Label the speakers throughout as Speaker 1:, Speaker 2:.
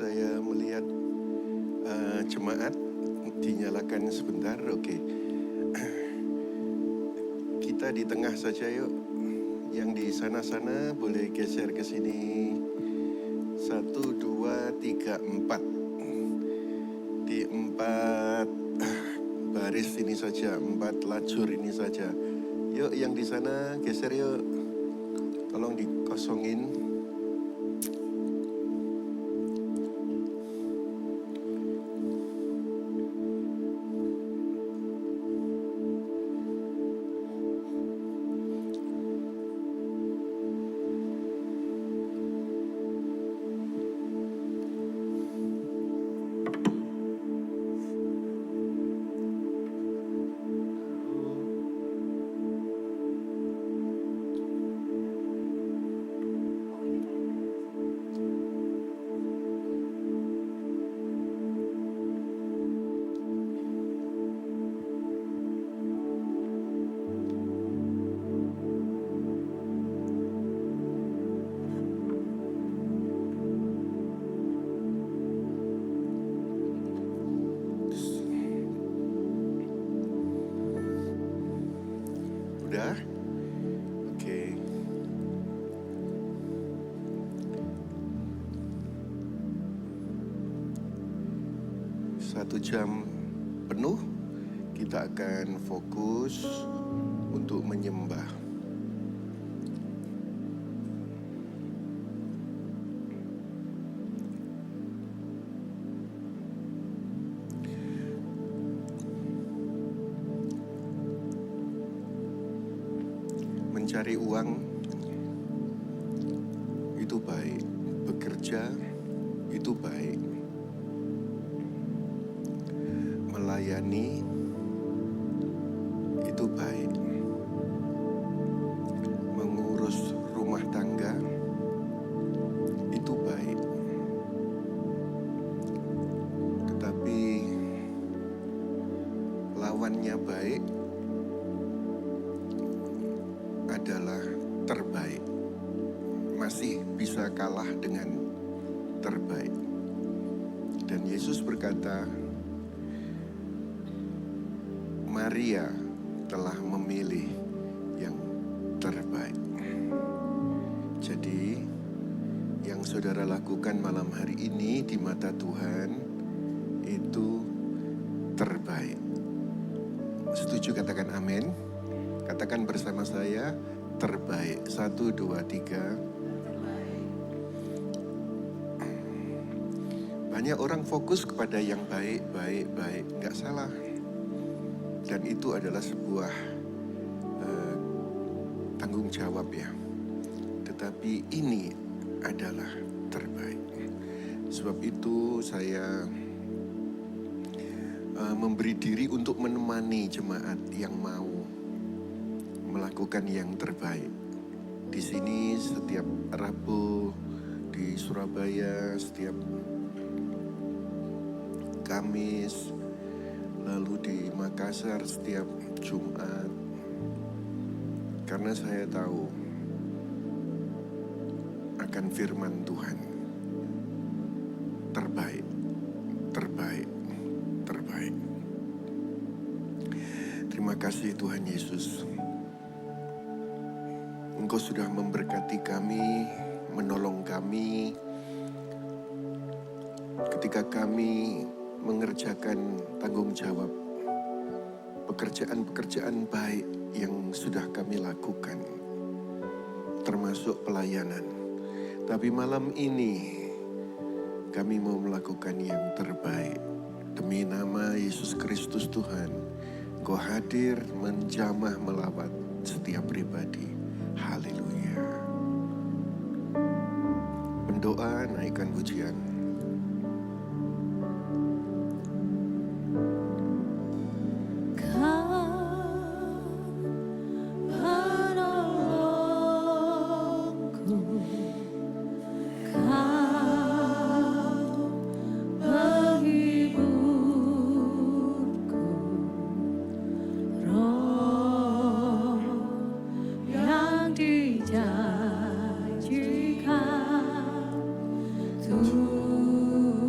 Speaker 1: saya melihat jemaat dinyalakan sebentar. Oke. Kita di tengah saja yuk. Yang di sana-sana boleh geser ke sini. 1, 2, 3, 4. Di 4 baris ini saja, 4 lajur ini saja. Yuk yang di sana geser yuk. Tolong dikosongin. Udah? Oke. Satu jam penuh kita akan fokus untuk menyembah. Mencari uang itu baik, bekerja itu baik, melayani itu baik, mengurus rumah tangga itu baik. Tetapi lawannya baik adalah terbaik. Masih bisa kalah dengan terbaik. Dan Yesus berkata, Maria telah memilih yang terbaik. Jadi, yang saudara lakukan malam hari ini di mata Tuhan itu terbaik. Setuju, katakan amin. Katakan bersama saya, terbaik. 1, 2, 3. Banyak orang fokus kepada yang baik, nggak salah. Dan itu adalah sebuah tanggung jawab ya. Tetapi ini adalah terbaik. Sebab itu saya memberi diri untuk menemani jemaat yang mau melakukan yang terbaik. Di sini setiap Rabu, di Surabaya setiap Kamis, lalu di Makassar setiap Jumat. Karena saya tahu akan firman Tuhan. Terbaik, terbaik, terbaik. Terima kasih Tuhan Yesus. Engkau sudah memberkati kami, menolong kami ketika kami mengerjakan tanggung jawab pekerjaan-pekerjaan baik yang sudah kami lakukan, termasuk pelayanan. Tapi malam ini kami mau melakukan yang terbaik. Demi nama Yesus Kristus Tuhan, Engkau hadir menjamah melawat setiap pribadi. Haleluya. Pendoa, naikkan pujian.
Speaker 2: Dijanjikan Tuhan.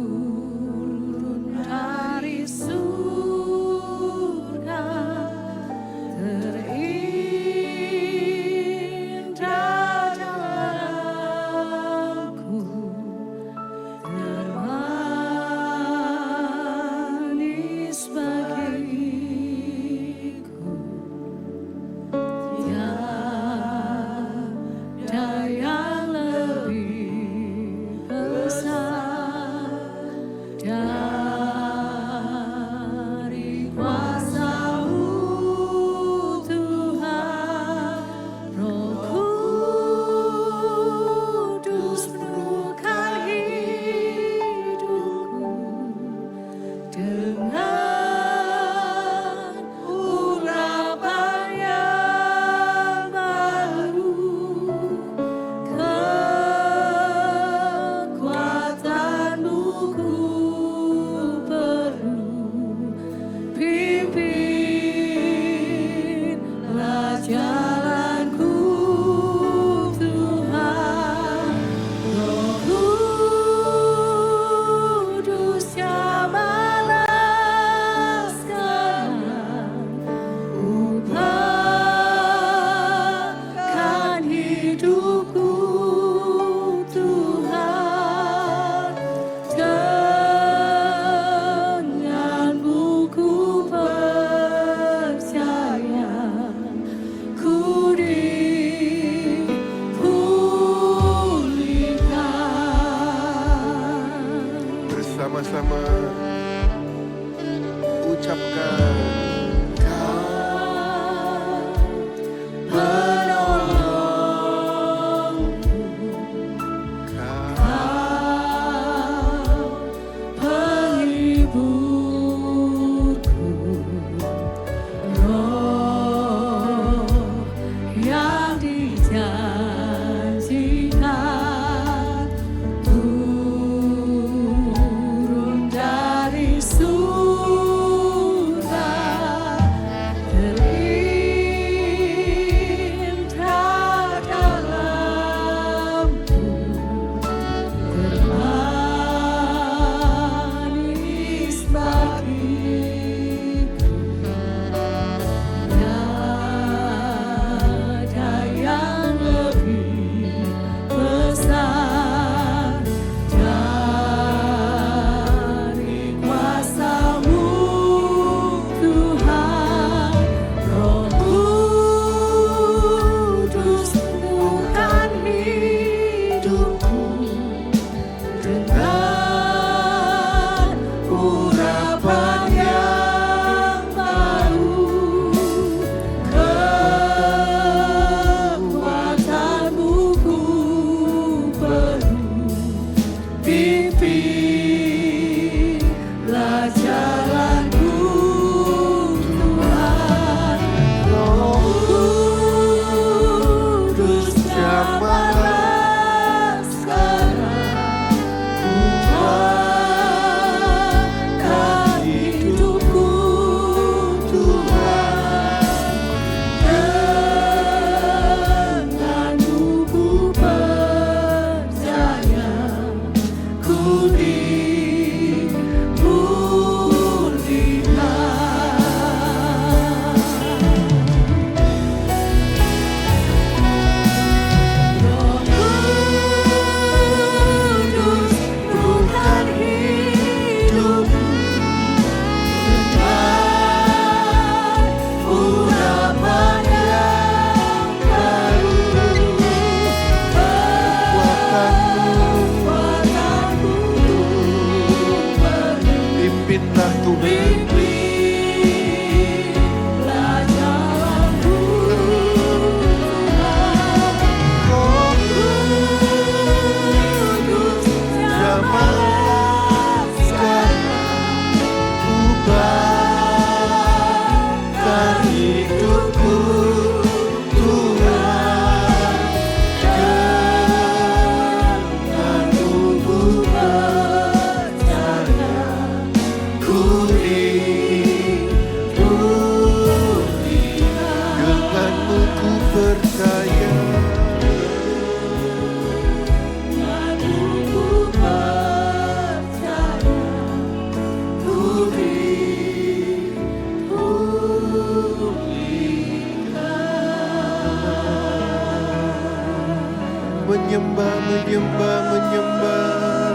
Speaker 1: menyembah, menyembah, menyembah.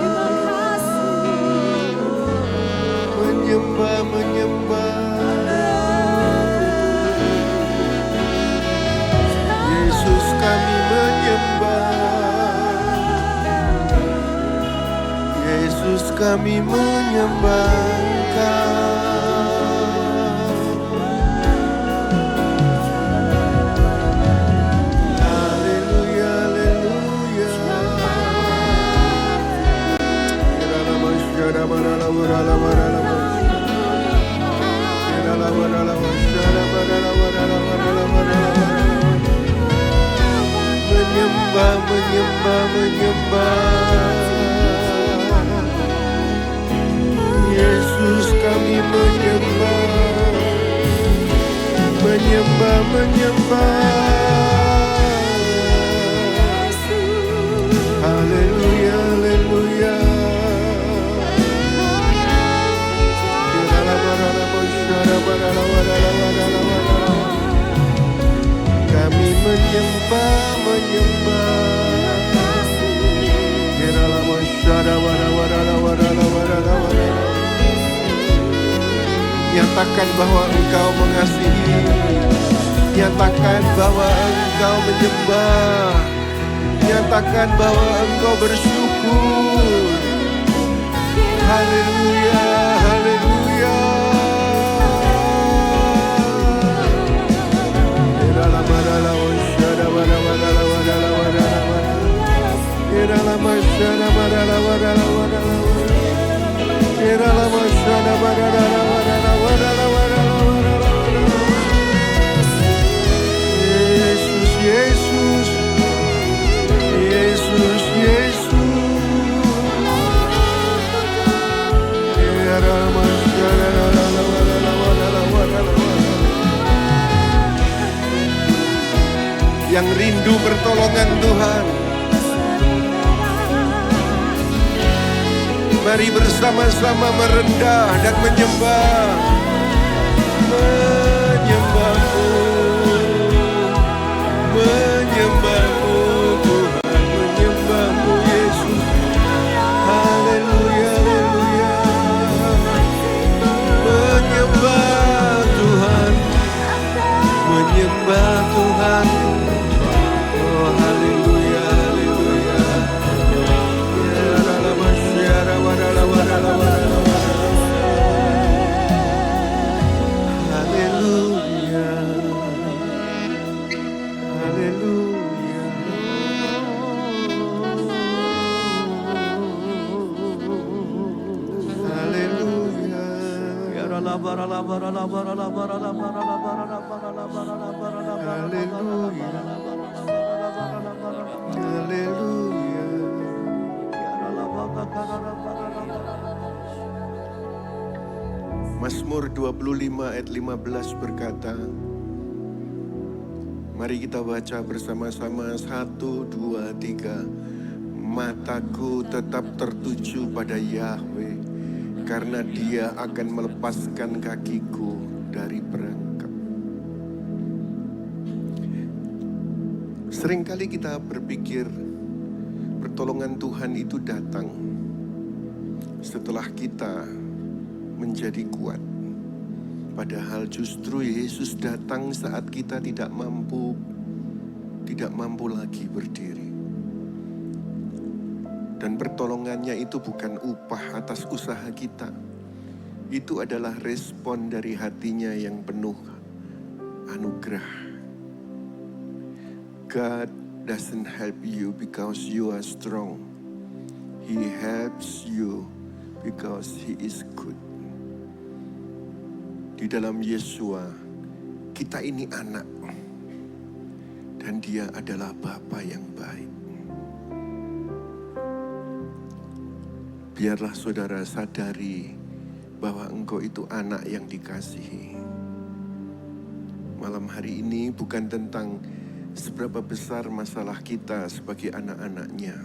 Speaker 1: Menyembah, menyembah. Yesus kami menyembah. Yesus kami menyembah Engkau. Haleluya, haleluya. Menyembah, menyembah, menyembah. Yesus kami menyembah. Menyembah, menyembah. Haleluya, haleluya. Kami menyembah, menyembah. Nyatakan bahwa Engkau mengasihi. Nyatakan bahwa Engkau menyembah. Nyatakan bahwa Engkau bersyukur. Haleluya, haleluya. Yesus, Yesus, Yesus, Yesus. Yang rindu pertolongan Tuhan, mari bersama-sama merendah dan menyembah. Menyembah-Mu, menyembah-Mu Tuhan, menyembah-Mu Yesus. Haleluya, haleluya. Menyembah Tuhan, menyembah Tuhan. Oh haleluya, haleluya. Haleluya, haleluya. Mazmur 25 ayat 15 berkata, mari kita baca bersama-sama 1, 2, 3. Mataku tetap tertuju pada Yahweh, karena Dia akan melepaskan kakiku dari perangkap. Seringkali kita berpikir pertolongan Tuhan itu datang setelah kita menjadi kuat. Padahal justru Yesus datang saat kita tidak mampu lagi berdiri. Dan pertolongannya itu bukan upah atas usaha kita. Itu adalah respon dari hatinya yang penuh anugerah. God doesn't help you because you are strong. He helps you because He is good. Di dalam Yesua, kita ini anak. Dan Dia adalah Bapa yang baik. Biarlah saudara sadari bahwa engkau itu anak yang dikasihi. Malam hari ini bukan tentang seberapa besar masalah kita sebagai anak-anaknya,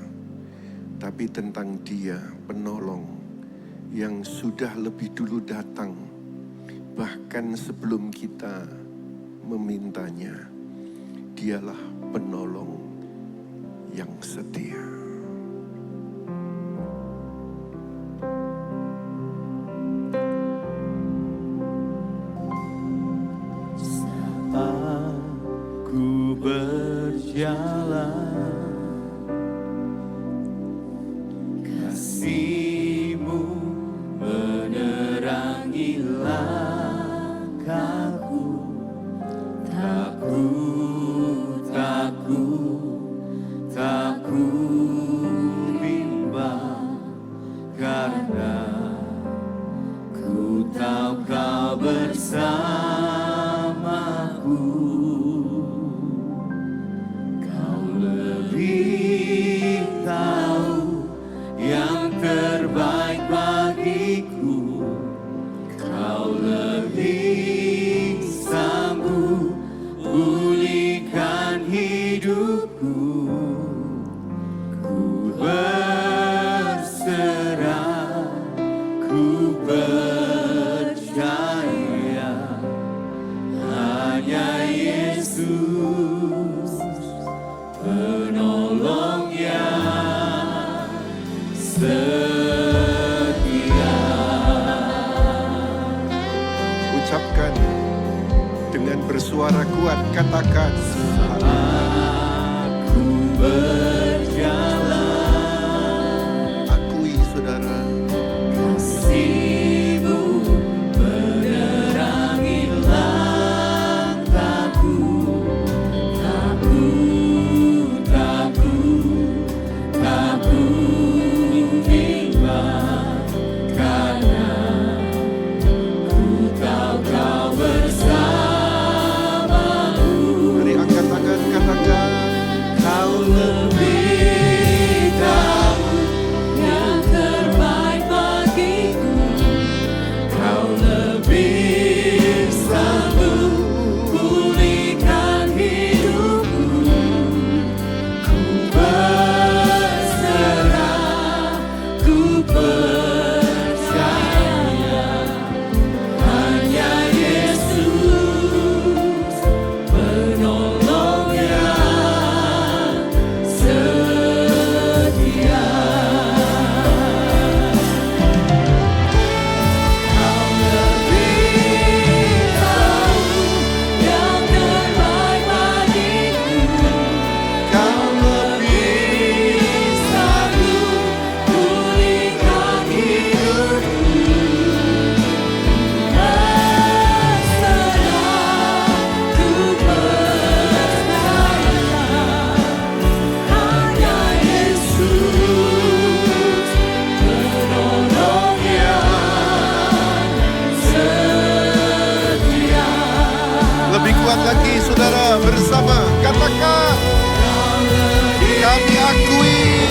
Speaker 1: tapi tentang Dia, penolong, yang sudah lebih dulu datang, bahkan sebelum kita memintanya. Dialah penolong yang setia.
Speaker 2: Aku berjalan, kasih-Mu menerangi langkahku. Tak ku bimbang, karena ku tahu Kau bersamaku. Kau lebih tahu yang terbaik bagiku. Kau lebih sanggup pulihkan hidupku. Ku berserah, ku percaya, hanya Yesus penolong yang setia.
Speaker 1: Ucapkan dengan bersuara kuat, katakan,
Speaker 2: Aku berjalan,
Speaker 1: akui saudara,
Speaker 2: kasih-Mu menerangi langkahku. Tak ku bimbang, karena ku tahu Kau bersamaku.
Speaker 1: mari angkat tangan, katakan,
Speaker 2: Kau lebih tahu yang terbaik bagiku. Kau lebih sanggup pulihkan hidupku. Ku berserah, ku percaya, hanya Yesus penolong yang setia. Kau lebih tahu yang terbaik bagiku. Kau lebih sanggup pulihkan hidupku. Berserah, ku percaya, hanya Yesus penolong yang setia.
Speaker 1: lebih kuat lagi saudara, bersama, katakan, kami akui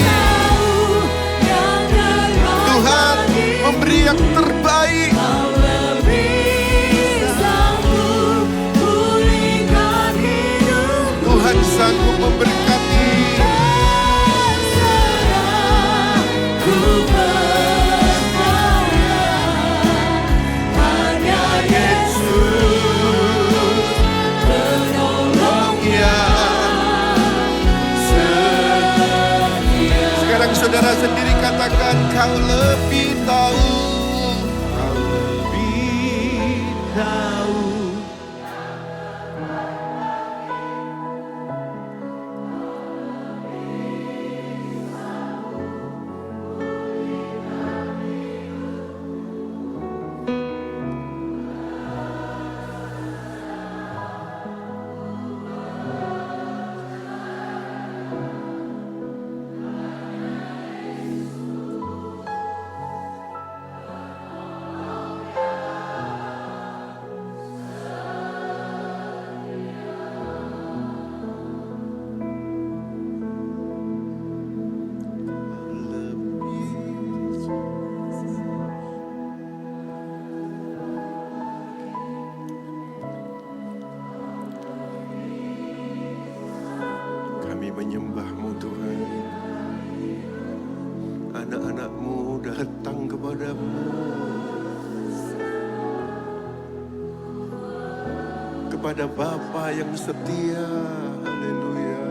Speaker 1: Tuhan memberi yang terbaik.
Speaker 2: Kau lebih sanggup pulihkan hidupku.
Speaker 1: Tuhan sanggup memberkati.
Speaker 2: Berserah, ku percaya, hanya Yesus penolong yang setia.
Speaker 1: Sekarang saudara sendiri katakan, Kau lebih tahu.
Speaker 2: Kau lebih tahu.
Speaker 1: Kami menyembah-Mu Tuhan. Anak-anak-Mu datang kepadamu. Kepada Bapa yang setia. Haleluya.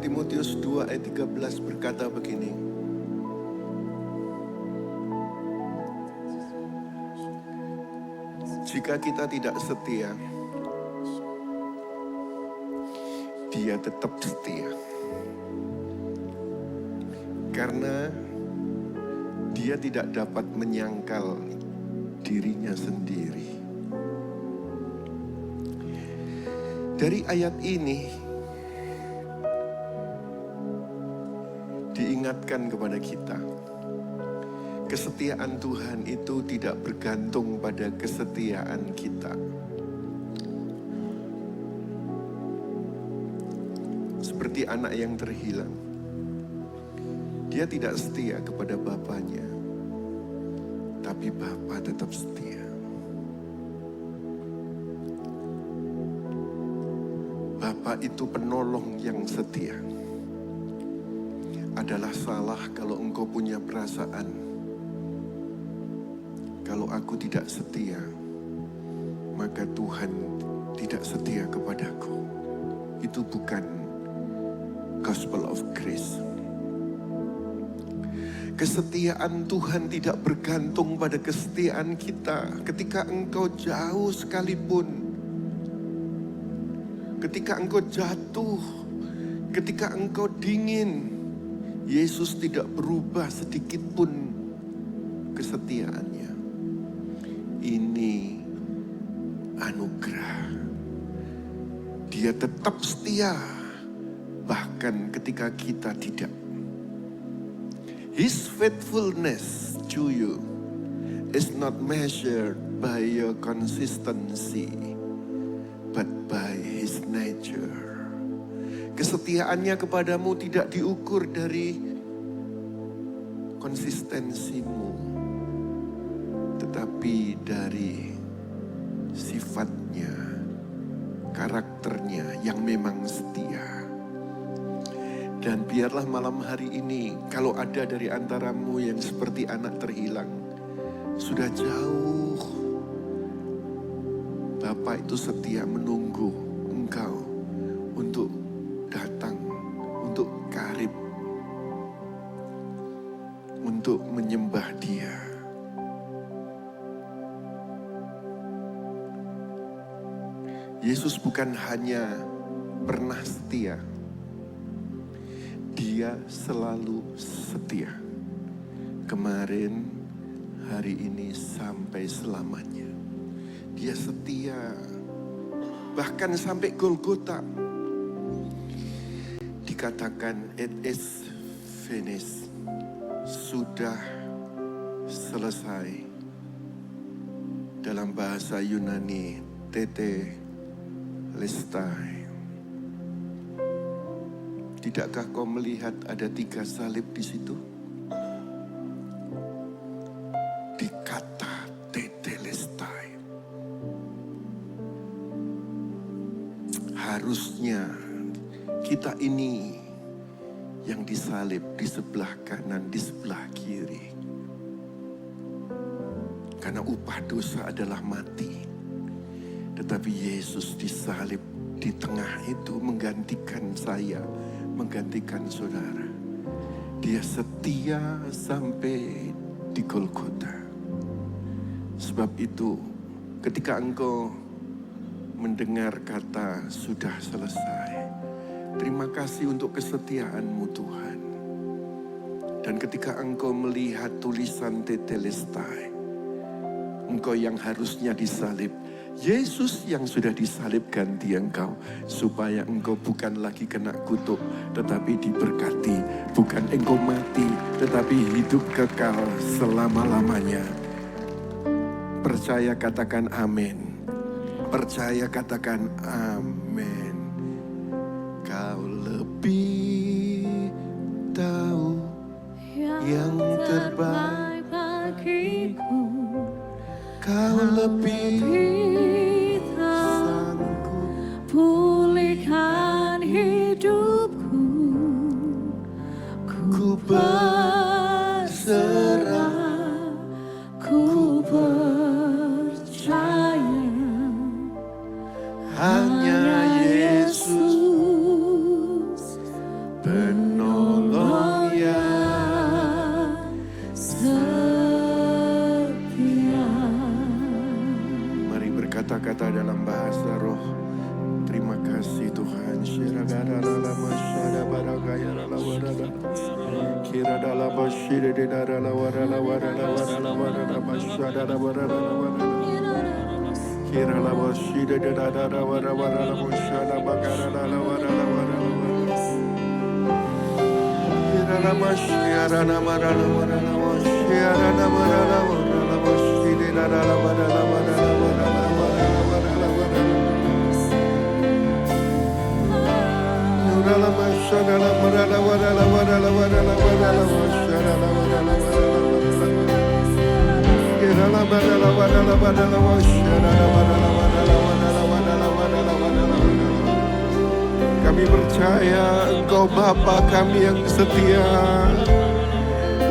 Speaker 1: Timotius 2 ayat 13 berkata begini. Jika kita tidak setia, Dia tetap setia. Karena Dia tidak dapat menyangkal dirinya sendiri. Dari ayat ini diingatkan kepada kita, kesetiaan Tuhan itu tidak bergantung pada kesetiaan kita. Seperti anak yang terhilang, dia tidak setia kepada bapaknya, tapi bapa tetap setia. Bapa itu penolong yang setia. Adalah salah kalau engkau punya perasaan, kalau aku tidak setia, maka Tuhan tidak setia kepadaku. Itu bukan gospel of grace. Kesetiaan Tuhan tidak bergantung pada kesetiaan kita. Ketika engkau jauh sekalipun, ketika engkau jatuh, ketika engkau dingin, Yesus tidak berubah sedikit pun kesetiaannya. Ini anugerah. Dia tetap setia, bahkan ketika kita tidak. His faithfulness to you is not measured by your consistency, but by His nature. Kesetiaannya kepadamu tidak diukur dari konsistensimu, tetapi dari sifatnya, karakternya yang memang setia. Dan biarlah malam hari ini, kalau ada dari antaramu yang seperti anak terhilang, sudah jauh, Bapa itu setia menunggu engkau untuk datang, untuk karib, untuk menyembah Dia. Yesus bukan hanya pernah setia, Dia selalu setia. Kemarin, hari ini, sampai selamanya. Dia setia. Bahkan sampai Golgota. Dikatakan, it is finished. Sudah selesai. Dalam bahasa Yunani, tetelestai. Tidakkah kau melihat ada 3 salib di situ? Di kata tetelestai. Harusnya kita ini yang disalib di sebelah kanan, di sebelah kiri. Karena upah dosa adalah mati. Tetapi Yesus disalib di tengah itu menggantikan saya, menggantikan saudara. Dia setia sampai di Golgota. Sebab itu, ketika engkau mendengar kata sudah selesai, terima kasih untuk kesetiaanmu Tuhan. Dan ketika engkau melihat tulisan tetelestai, engkau yang harusnya disalib, Yesus yang sudah disalib ganti engkau, supaya engkau bukan lagi kena kutuk, tetapi diberkati. Bukan engkau mati, tetapi hidup kekal selama-lamanya. Percaya katakan amin. Percaya katakan amin. Kau lebih tahu yang terbaik
Speaker 2: bagiku.
Speaker 1: Kau lebih sanggup
Speaker 2: Pulihkan hidupku. Ku berserah, ku percaya.
Speaker 1: hanya Yesus Kira dalam basyir di darala warala warala warala warala masyadala warala warala. Kira la basyir di darala warala warala masyadala bagarala warala warala warala. Kira la masyarana warala warala masyarana warala warala masyir di darala warala warala warala warala warala warala. Warala masyadala warala warala warala warala warala masyadala warala warala warala. Kira la warala warala warala masyadala warala warala warala warala warala warala warala. Kami percaya Engkau Bapa kami yang setia.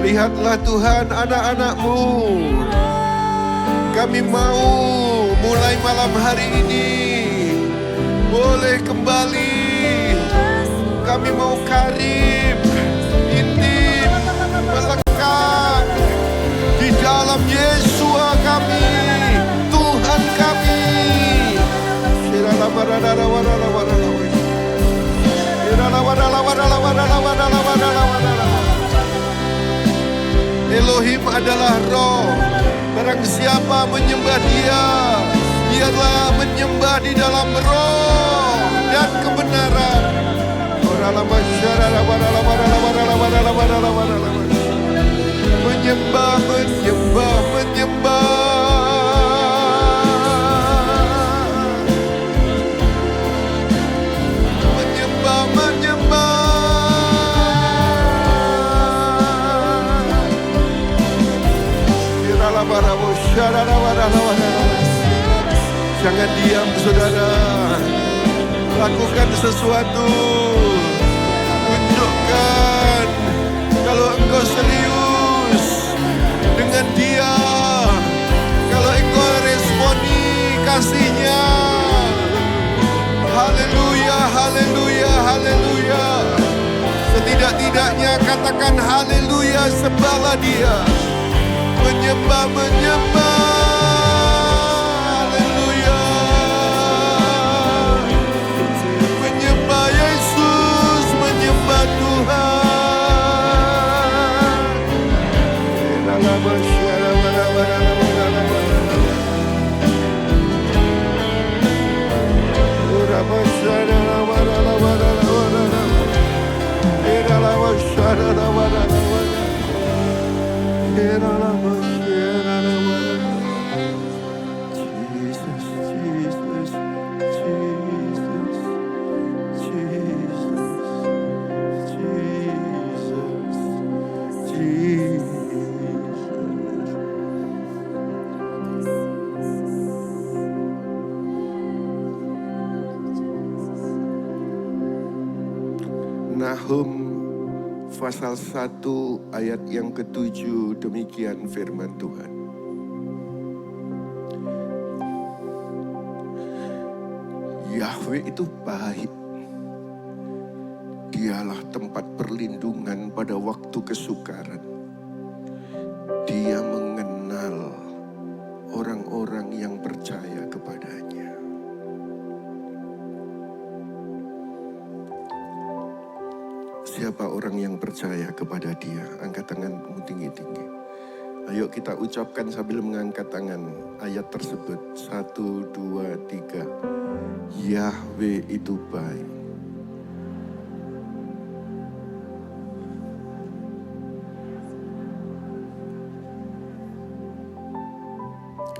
Speaker 1: Lihatlah Tuhan anak-anak-Mu. Kami mau mulai malam hari ini boleh kembali. Kami mau karib, intim, melekat di dalam Yesua kami, Tuhan kami. Elohim adalah roh. Barang siapa menyembah Dia, ialah menyembah di dalam roh dan kebenaran. Menyembah, menyembah, menyembah. Menyembah, menyembah. Jangan diam, saudara. Lakukan sesuatu. Tunjukkan kalau engkau serius dengan Dia. Kalau engkau responi kasih-Nya. Haleluya, haleluya, haleluya. Setidak-tidaknya katakan haleluya, sembahlah Dia. Menyembah, menyembah. Nahum pasal 1 ayat yang ke-7, demikian firman Tuhan. Yahweh itu baik. Dialah tempat perlindungan pada waktu kesukaran. Dia mengenal orang-orang yang percaya kepadanya. Siapa orang yang percaya kepada Dia? Angkat tanganmu tinggi-tinggi. Ayo kita ucapkan sambil mengangkat tangan ayat tersebut. 1, 2, 3. Yahweh itu baik.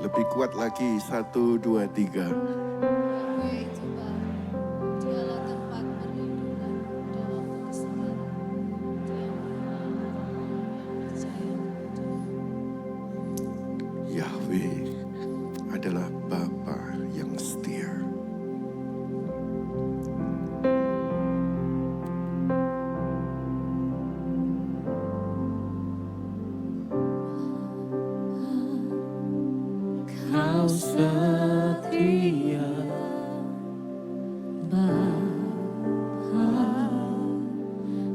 Speaker 1: Lebih kuat lagi. 1, 2, 3. Adalah Bapa yang setia.
Speaker 2: Kau setia, Bapa.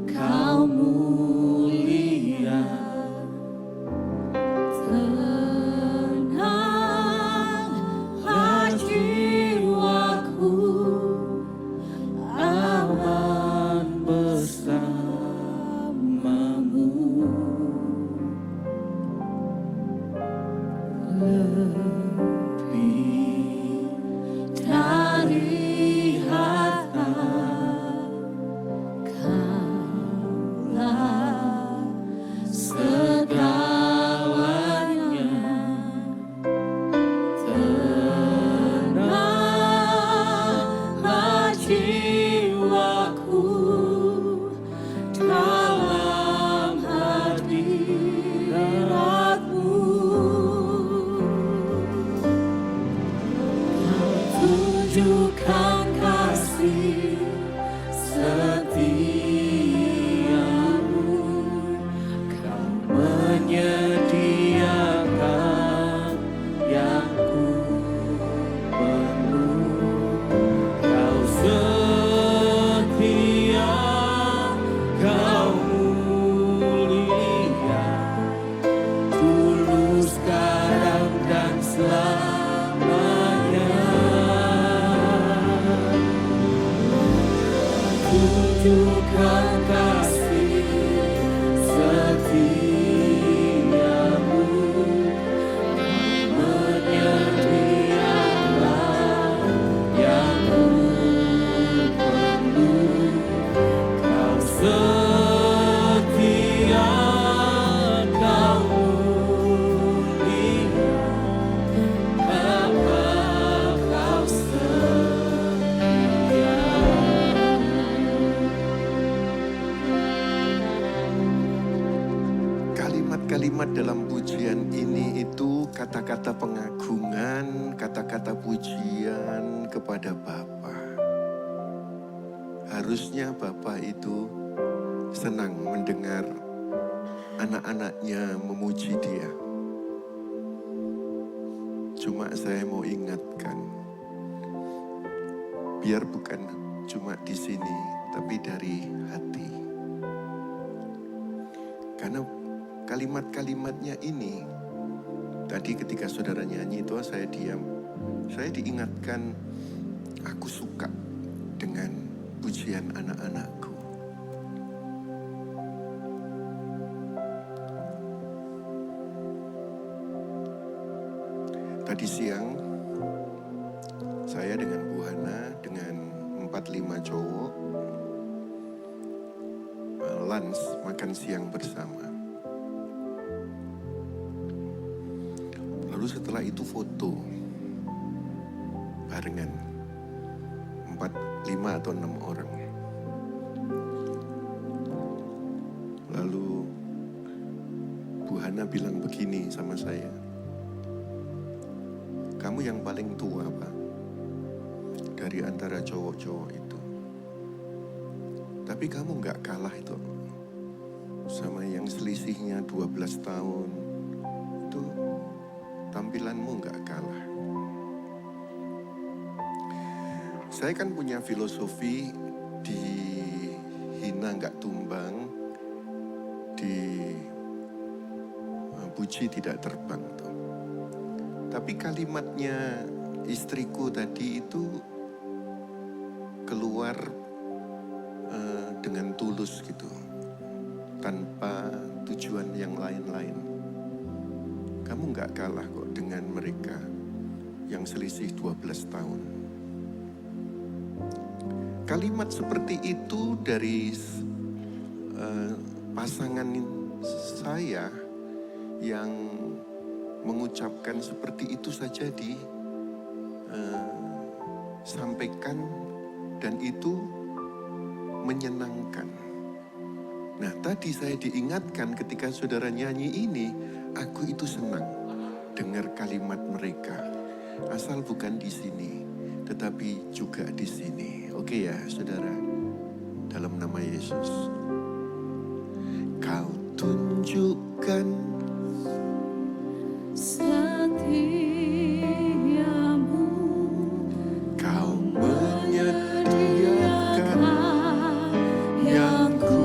Speaker 2: Kau mulia. Aman bersamamu.
Speaker 1: kalimat-kalimat dalam pujian ini itu kata-kata pengagungan, kata-kata pujian kepada Bapa. Harusnya Bapa itu senang mendengar anak-anaknya memuji Dia. Cuma saya mau ingatkan, biar bukan cuma di sini, tapi dari hati. Karena kalimat-kalimatnya ini, tadi ketika saudara nyanyi itu saya diam. Saya diingatkan, aku suka dengan pujian anak-anakku. Tadi siang, saya dengan Bu Hana, dengan 4-5 cowok, lunch, makan siang bersama. Lalu setelah itu foto, barengan, 4, 5 atau 6 orang. Lalu Bu Hana bilang begini sama saya, kamu yang paling tua Pak, dari antara cowok-cowok itu. Tapi kamu gak kalah itu sama yang selisihnya 12 tahun. Itu tampilanmu gak kalah. Saya kan punya filosofi, dihina gak tumbang, dipuji tidak terbang tuh. Tapi kalimatnya istriku tadi itu keluar dengan tulus gitu, tanpa tujuan yang lain-lain. Kamu gak kalah kok dengan mereka yang selisih 12 tahun. Kalimat seperti itu dari pasangan saya yang mengucapkan seperti itu saja disampaikan, dan itu menyenangkan. Nah, tadi saya diingatkan ketika saudara nyanyi ini, aku itu senang dengar kalimat mereka. Asal bukan di sini, tetapi juga di sini. Oke ya, saudara. Dalam nama Yesus. Kau tunjukkan
Speaker 2: setiamu,
Speaker 1: kau menyediakan yang ku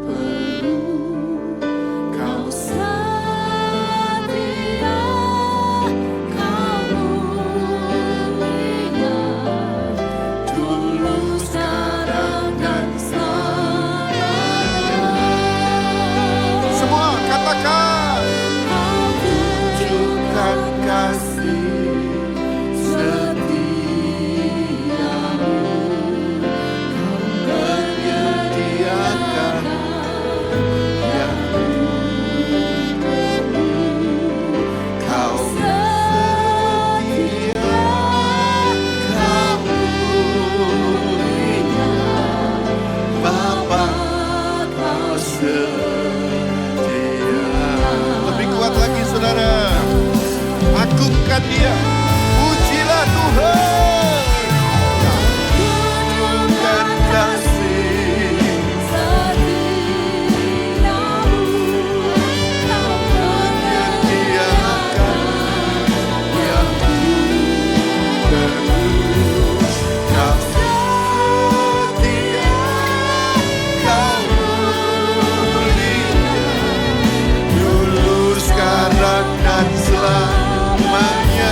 Speaker 1: perlu. Kau
Speaker 2: setia, kau mulia, dulu, sekarang, dan selamanya.
Speaker 1: semua katakan,
Speaker 2: Kau tunjukkan
Speaker 1: kasih
Speaker 2: setiamu,
Speaker 1: kau menyediakan yang ku perlu. Kau setia, kau mulia, Bapa kau setia. Lebih kuat lagi saudara, agungkan Dia, pujilah Tuhan. Kau tunjukkan kasih
Speaker 2: setiamu, kau
Speaker 1: menyediakan yang ku perlu. Kau setia, kau mulia, dulu, sekarang, dan selamanya.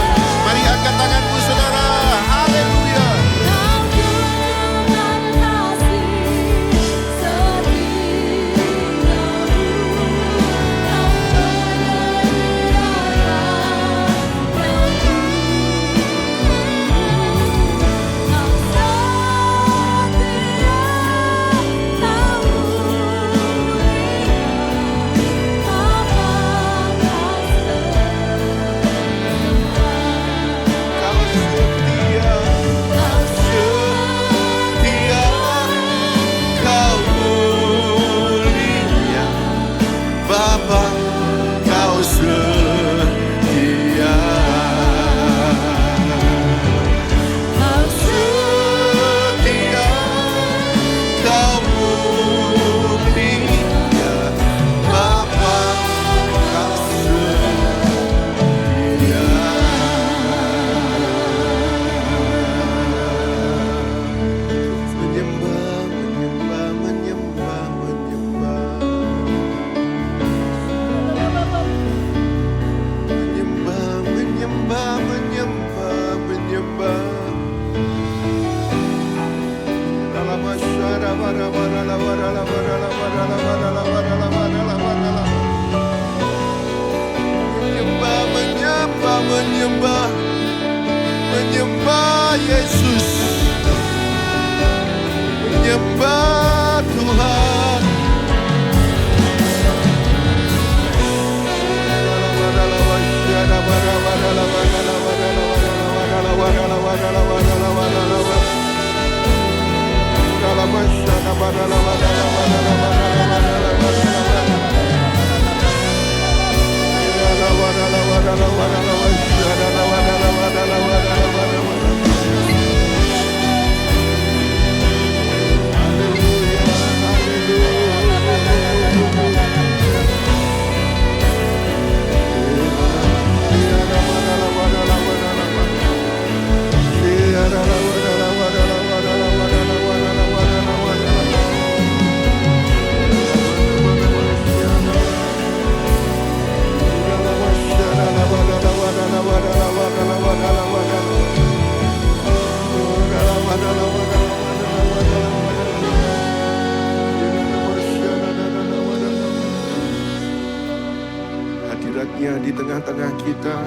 Speaker 1: hadiratnya di tengah-tengah kita.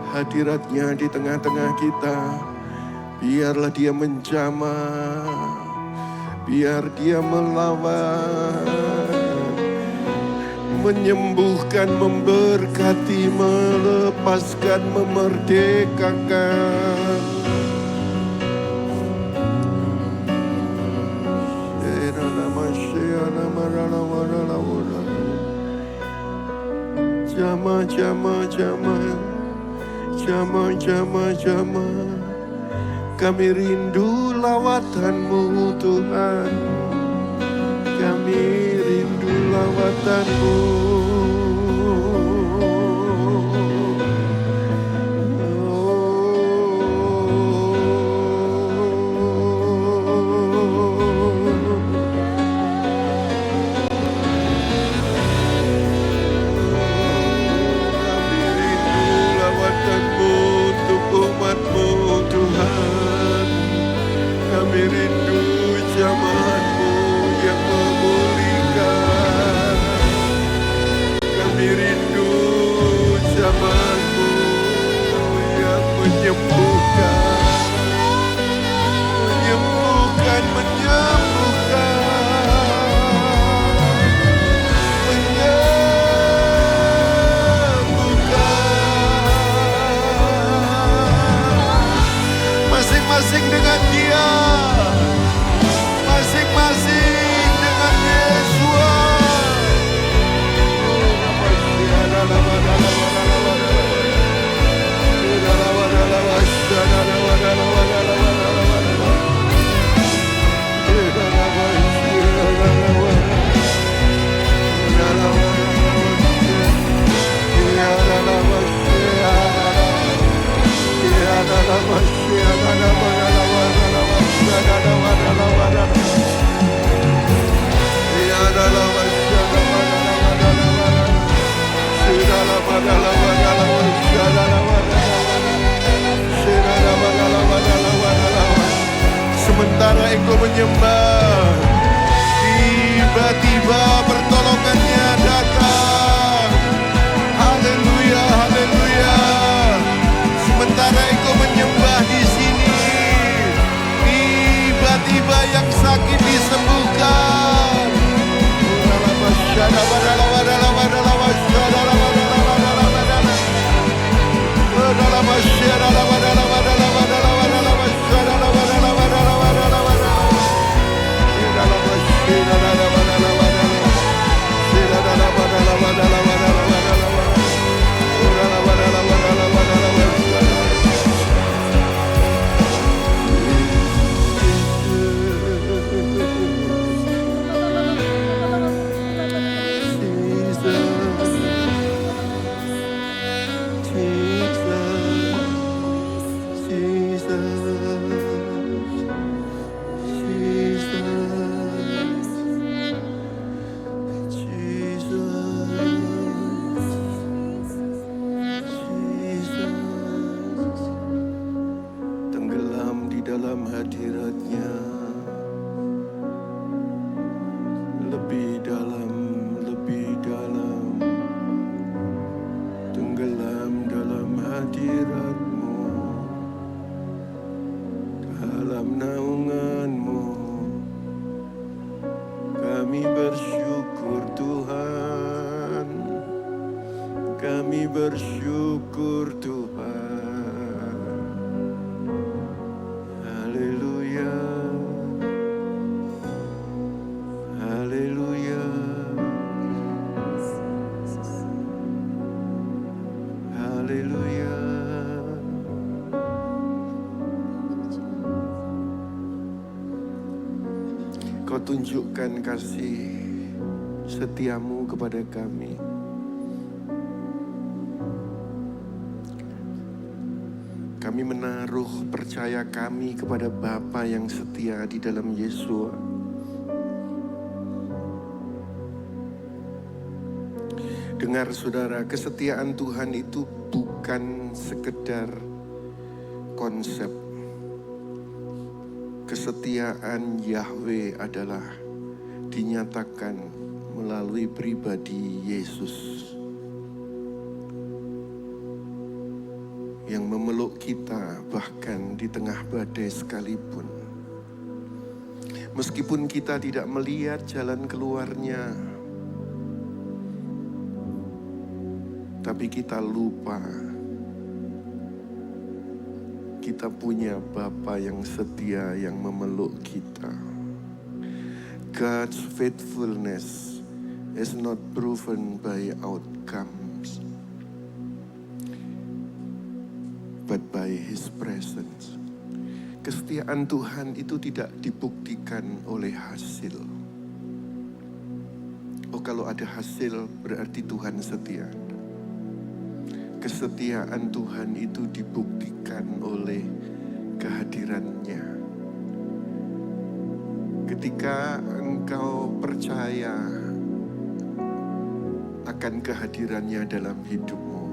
Speaker 1: Hadiratnya di tengah-tengah kita. Biarlah dia menjamah. Biar dia melawan. Menyembuhkan, memberkati, melepaskan, memerdekakan. Jama, jama, jama, jama, jama, jama. Kami rindu lawatanmu Tuhan. Kami rindu lawatanmu. Kami rindu jamahanmu yang memulihkan. Kami rindu jamahanmu yang menyembuhkan. Menyembuhkan, menyembuhkan. Masing-masing dengan dia. Masing-masing dengan Yesus. Sementara engkau menyembah, tiba-tiba pertolongannya datang. Haleluya, haleluya. Sementara engkau menyembah di sini, tiba-tiba yang sakit disembuhkan. Kami bersyukur Tuhan. Haleluya. Haleluya. Haleluya. Kau tunjukkan kasih setiamu kepada kami. Kami menaruh percaya kami kepada Bapa yang setia di dalam Yesus. Dengar saudara, kesetiaan Tuhan itu bukan sekedar konsep. Kesetiaan Yahweh adalah dinyatakan melalui pribadi Yesus. yang memeluk kita bahkan di tengah badai sekalipun. Meskipun kita tidak melihat jalan keluarnya, tapi kita lupa kita punya Bapa yang setia yang memeluk kita. God's faithfulness is not proven by outcomes, but by His presence. Kesetiaan Tuhan itu tidak dibuktikan oleh hasil. Oh, kalau ada hasil berarti Tuhan setia. Kesetiaan Tuhan itu dibuktikan oleh kehadirannya. Ketika engkau percaya akan kehadirannya dalam hidupmu,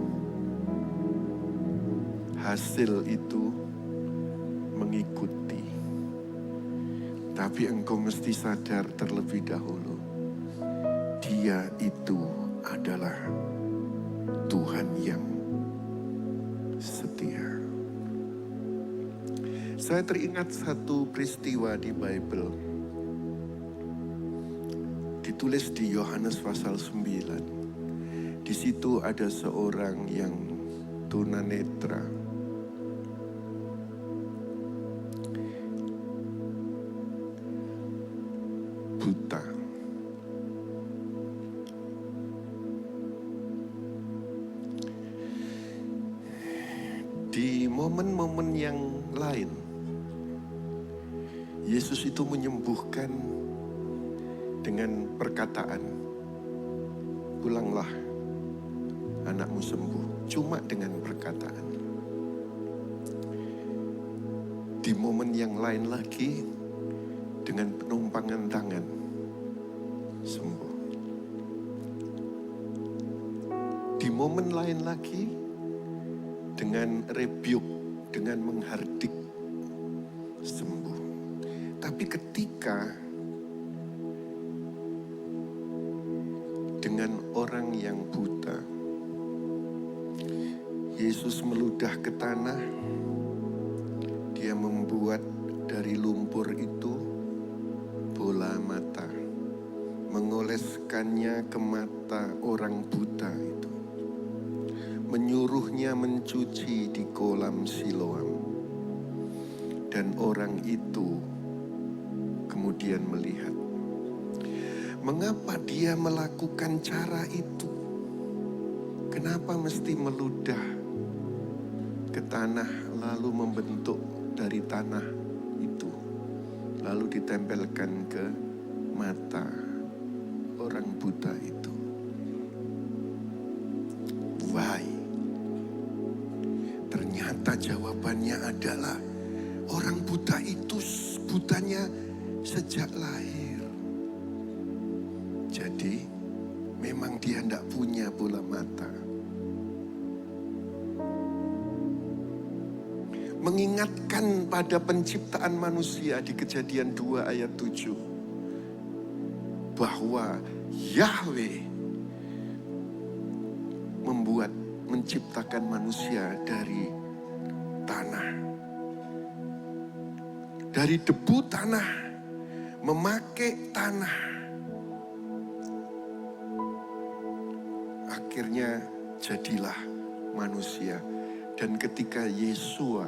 Speaker 1: hasil itu mengikuti. Tapi engkau mesti sadar terlebih dahulu, Dia itu adalah Tuhan yang setia. Saya teringat satu peristiwa di Bible. Ditulis di Yohanes pasal 9. Di situ ada seorang yang tunanetra. Buta. Di momen-momen yang lain, Yesus itu menyembuhkan dengan perkataan, "Pulanglah, anakmu sembuh." Cuma dengan perkataan. Di momen yang lain lagi, dengan penumpangan tangan, sembuh. Di momen lain lagi, dengan rebuke, dengan menghardik, sembuh. Tapi ketika dengan orang yang buta, Yesus meludah ke tanah, Dia membuat dari lumpur itu bola mata, mengoleskannya ke mata orang buta itu, menyuruhnya mencuci di kolam Siloam, dan orang itu kemudian melihat. Mengapa Dia melakukan cara itu? Kenapa mesti meludah ke tanah lalu membentuk dari tanah itu, lalu ditempelkan ke mata orang buta itu? Why? Ternyata jawabannya adalah orang buta itu butanya sejak lahir. Jadi memang dia tidak punya bola mata. Mengingatkan pada penciptaan manusia di Kejadian 2 ayat 7. Bahwa Yahweh menciptakan manusia dari tanah. Dari debu tanah, memakai tanah. Akhirnya jadilah manusia. Dan ketika Yesua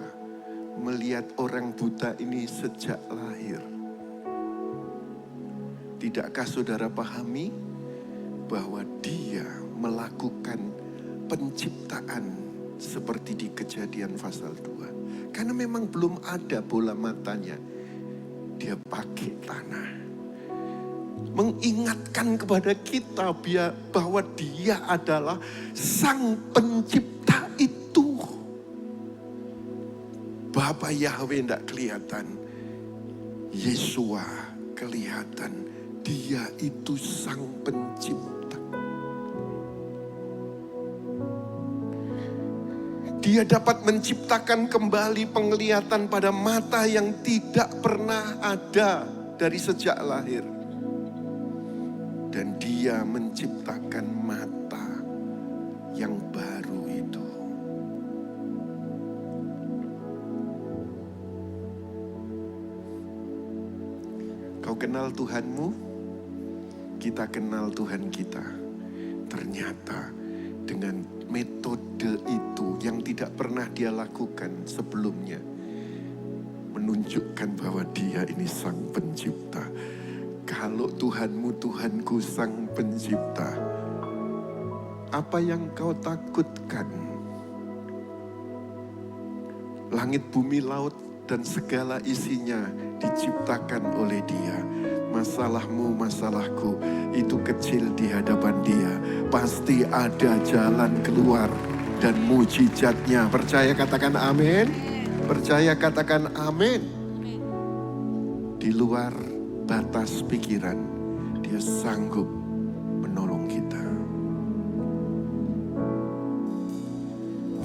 Speaker 1: melihat orang buta ini sejak lahir, tidakkah saudara pahami bahwa Dia melakukan penciptaan seperti di Kejadian pasal 2? Karena memang belum ada bola matanya, Dia pakai tanah. Mengingatkan kepada kita bahwa Dia adalah Sang Pencipta itu. Bapa Yahweh tidak kelihatan, Yesua kelihatan. Dia itu Sang Pencipta. Dia dapat menciptakan kembali penglihatan pada mata yang tidak pernah ada dari sejak lahir. Dan Dia menciptakan mata yang baru itu. kenal Tuhanmu, kita kenal Tuhan kita. Ternyata dengan metode itu yang tidak pernah dia lakukan sebelumnya, menunjukkan bahwa dia ini sang pencipta. Kalau Tuhanmu, Tuhanku sang pencipta, apa yang kau takutkan? Langit, bumi, laut, dan segala isinya diciptakan oleh Dia. Masalahmu, masalahku itu kecil di hadapan Dia. Pasti ada jalan keluar dan mujizatnya. Percaya katakan amin. Percaya katakan amin. Di luar batas pikiran, Dia sanggup menolong kita.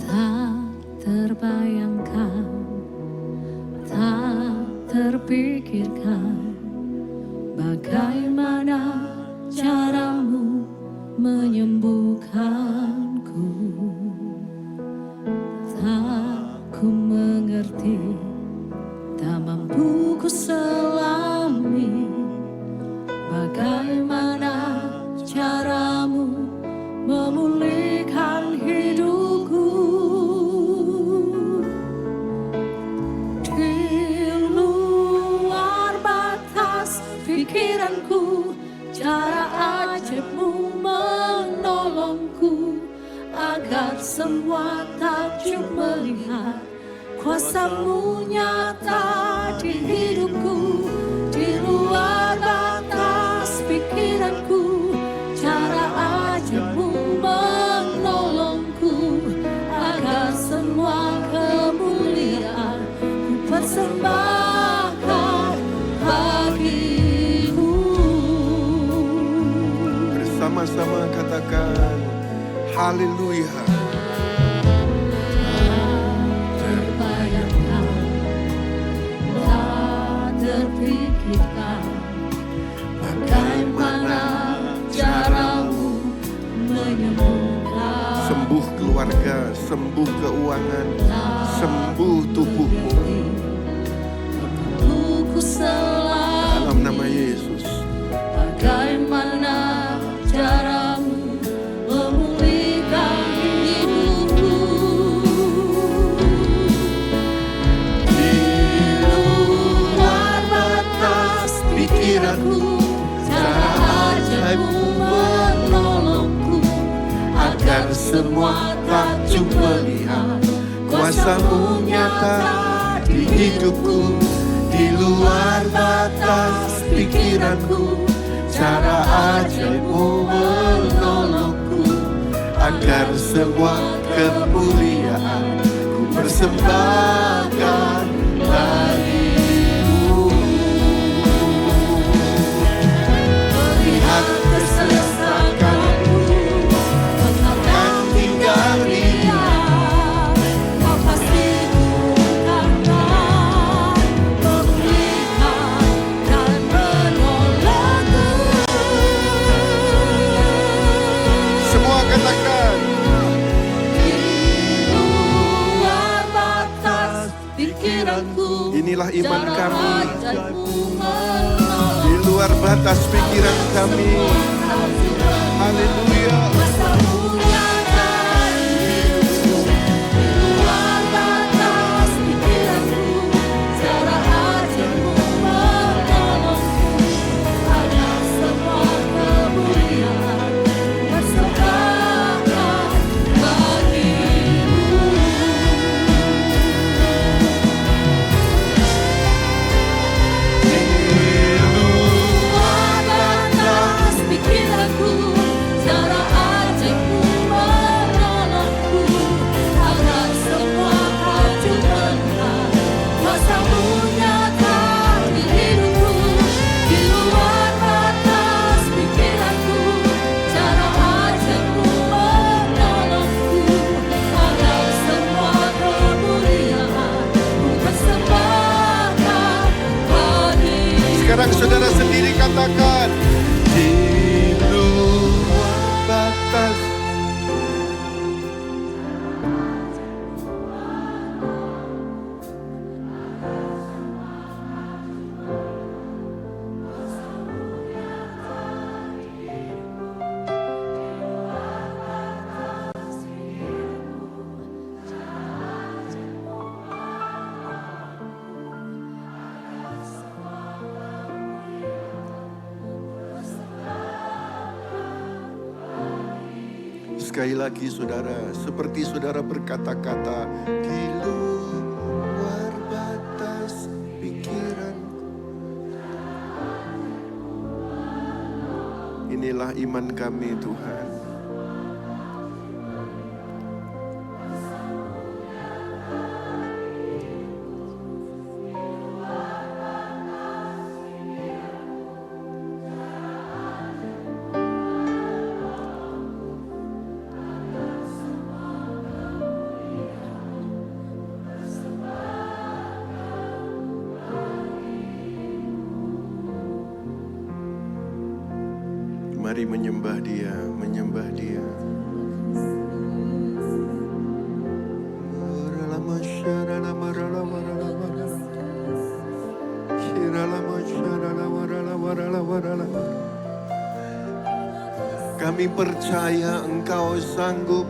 Speaker 2: Tak terbayangkan, tak terpikirkan, bagaimana caramu menyembuhkanku. Tak ku mengerti, tak mampu ku selami, bagaimana caramu memulihkan hidupku. Di luar batas pikiranku, cara ajaibmu menolongku, agar semua takjub melihat kuasamu nyata di hidupku. Di luar batas pikiranku, cara ajaibmu menolongku, agar semua kemuliaan ku persembahkan bagimu.
Speaker 1: Bersama-sama katakan haleluya.
Speaker 2: Terbayangkan, tak terpikirkan, bagaimana caramu menyembuhkan.
Speaker 1: Sembuh keluarga, sembuh keuangan, sembuh tubuhmu.
Speaker 2: Ku selalu
Speaker 1: Dalam nama Yesus.
Speaker 2: bagaimana caramu memulihkan hidupku. Di luar batas pikiranku, cara ajaibmu menolongku, agar semua takjub melihat kuasamu nyata di hidupku. Di luar batas pikiranku, cara ajaibmu menolongku, agar semua kemuliaan ku persembahkan bagimu. Melihat kesesakanku, mengalahkan tinggal diam, kau pasti bukan memulihkan dan menolongku.
Speaker 1: Semua katakan
Speaker 2: Di luar batas pikiranku,
Speaker 1: inilah iman
Speaker 2: cara
Speaker 1: kami.
Speaker 2: ajaibmu menolongku.
Speaker 1: Di luar batas pikiran kami. Haleluya.
Speaker 2: Kuasamu nyata di hidupku. Di luar batas pikiranku, cara ajaibmu menolongku, agar semua kemuliaan persembahkan bagimu. Di luar batas pikiranku,
Speaker 1: Sekali lagi saudara, seperti saudara berkata-kata, di luar batas pikiranku. Inilah iman kami Tuhan. Mari menyembah Dia, menyembah Dia. Kami percaya Engkau sanggup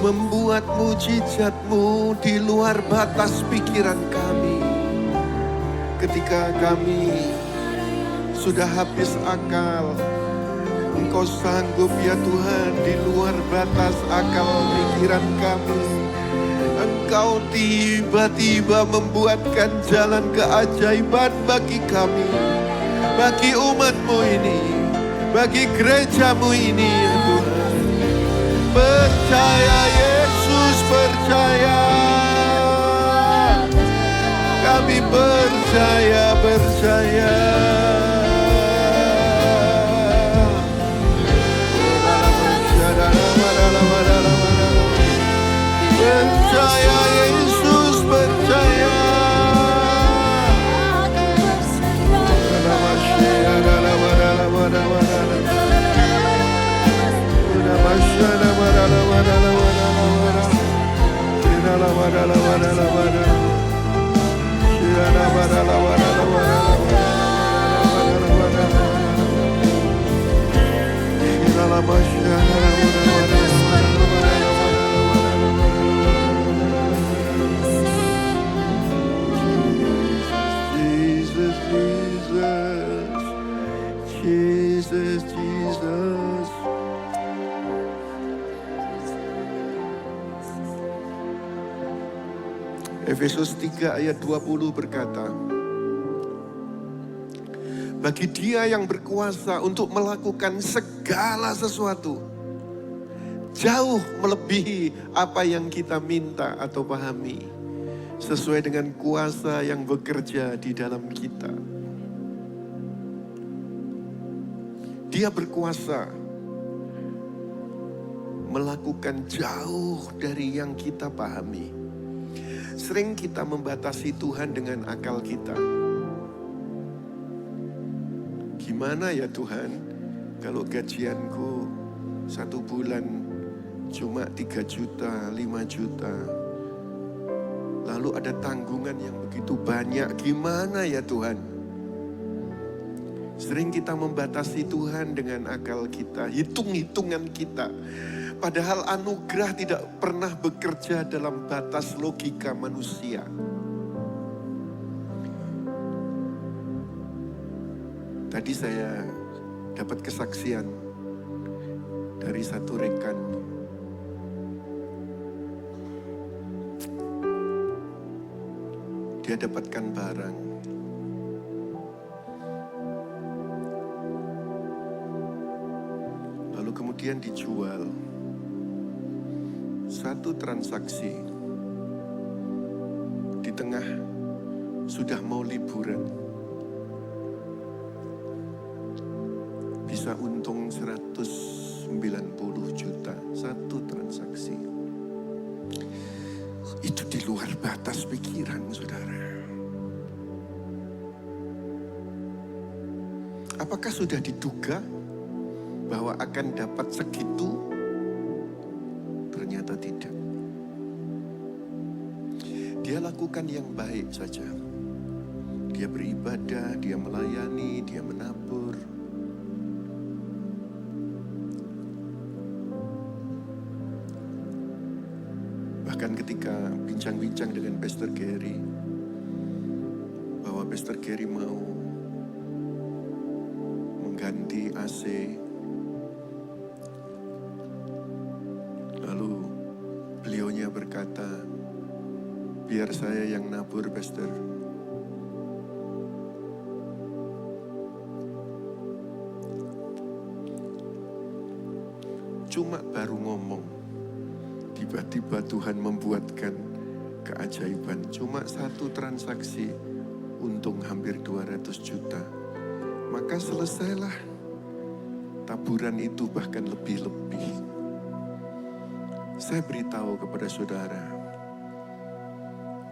Speaker 1: membuat mujizat-Mu di luar batas pikiran kami. Ketika kami sudah habis akal, Engkau sanggup ya Tuhan di luar batas akal pikiran kami. Engkau tiba-tiba membuatkan jalan keajaiban bagi kami, bagi umat-Mu ini, bagi gereja-Mu ini ya Tuhan. Percaya Yesus, percaya. Kami percaya, percaya. Percaya Yesus, percaya. Jesus, Jesus. Efesus 3 ayat 20 berkata, bagi Dia yang berkuasa untuk melakukan segala sesuatu, jauh melebihi apa yang kita minta atau pahami, sesuai dengan kuasa yang bekerja di dalam kita. Dia berkuasa melakukan jauh dari yang kita pahami. Sering kita membatasi Tuhan dengan akal kita. Gimana ya Tuhan, kalau gajianku 1 bulan cuma 3 juta, 5 juta. Lalu ada tanggungan yang begitu banyak, gimana ya Tuhan? Sering kita membatasi Tuhan dengan akal kita, hitung-hitungan kita. Padahal anugerah tidak pernah bekerja dalam batas logika manusia. Tadi saya dapat kesaksian dari satu rekan. Dia dapatkan barang. Lalu kemudian dijual. Satu transaksi di tengah sudah mau liburan, bisa untung 190 juta satu transaksi. Itu di luar batas pikiran saudara. Apakah sudah diduga bahwa akan dapat segitu? Ternyata tidak. Dia lakukan yang baik saja. Dia beribadah, dia melayani, dia menabur. Bahkan ketika bincang-bincang dengan Pastor Gary, bahwa Pastor Gary mau mengganti AC berkata, biar saya yang nabur, Pastor. Cuma baru ngomong, tiba-tiba Tuhan membuatkan keajaiban. Cuma satu transaksi, untung hampir 200 juta. Maka selesailah taburan itu, bahkan lebih-lebih. Saya beritahu kepada saudara,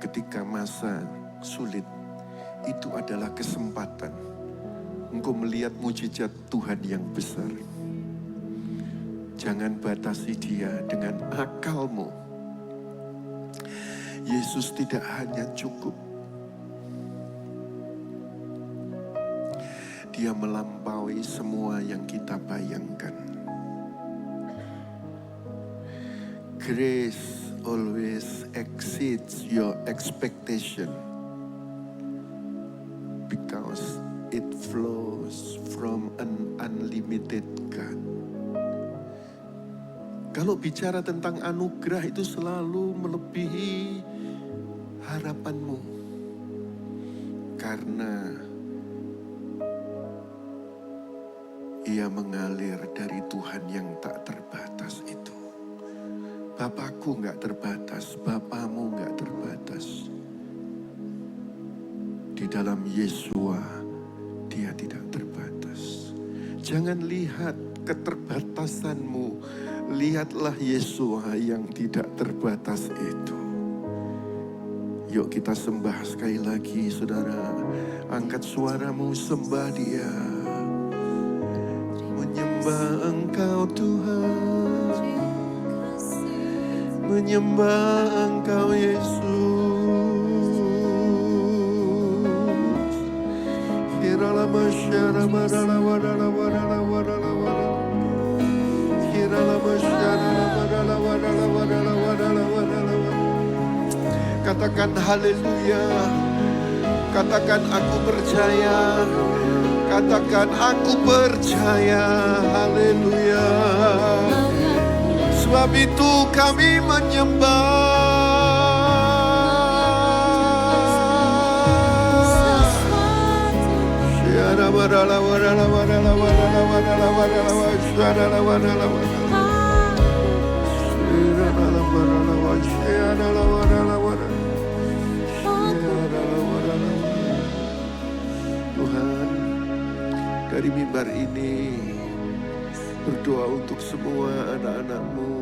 Speaker 1: ketika masa sulit, itu adalah kesempatan engkau melihat mujizat Tuhan yang besar. Jangan batasi dia dengan akalmu. Yesus tidak hanya cukup. Dia melampaui semua yang kita bayangkan. Grace always exceeds your expectation because it flows from an unlimited God. Kalau bicara tentang anugerah itu selalu melebihi harapanmu. Karena ia mengalir dari Tuhan yang tak terbatas itu. Bapakku gak terbatas, Bapamu gak terbatas. Di dalam Yesua, dia tidak terbatas. Jangan lihat keterbatasanmu, lihatlah Yesua yang tidak terbatas itu. Yuk kita sembah sekali lagi, saudara. Angkat suaramu, sembah dia. Menyembah Engkau Tuhan, menyembah Engkau Yesus. Kiralah masyara madala wadala wadala wadala wadala. Katakan haleluya. Katakan aku percaya. Katakan aku percaya. Haleluya. Sebab itu kami menyembah. Tuhan, dari mimbar ini berdoa untuk semua anak-anak-Mu.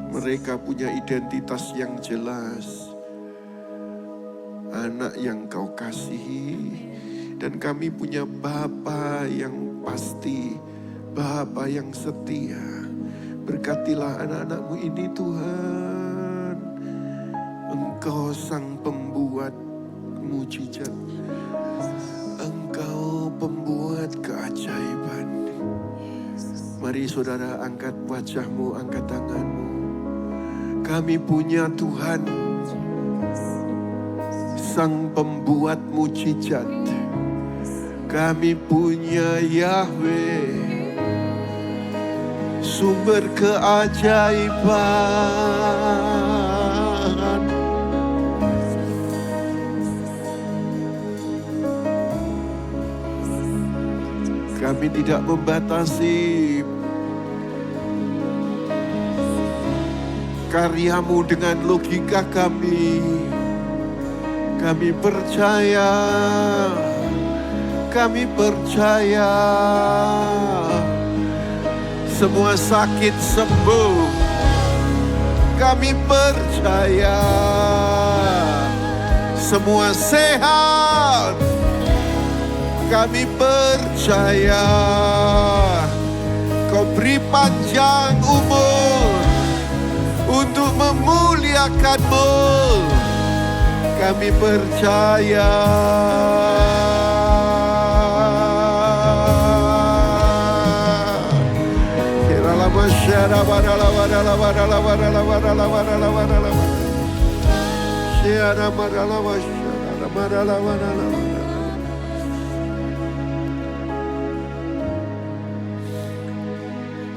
Speaker 1: Mereka punya identitas yang jelas, anak yang Kau kasihi. Dan kami punya Bapa yang pasti, Bapa yang setia. Berkatilah anak-anak-Mu ini Tuhan. Engkau sang pembuat mujizat. Engkau pembuat keajaiban. Mari saudara, angkat wajahmu, angkat tanganmu. Kami punya Tuhan, sang pembuat mujizat. Kami punya Yahweh, sumber keajaiban. Kami tidak membatasi karyamu dengan logika kami. Kami percaya. Kami percaya semua sakit sembuh. Kami percaya semua sehat. Kami percaya Kau beri panjang umur untuk memuliakan-Mu. Kami percaya.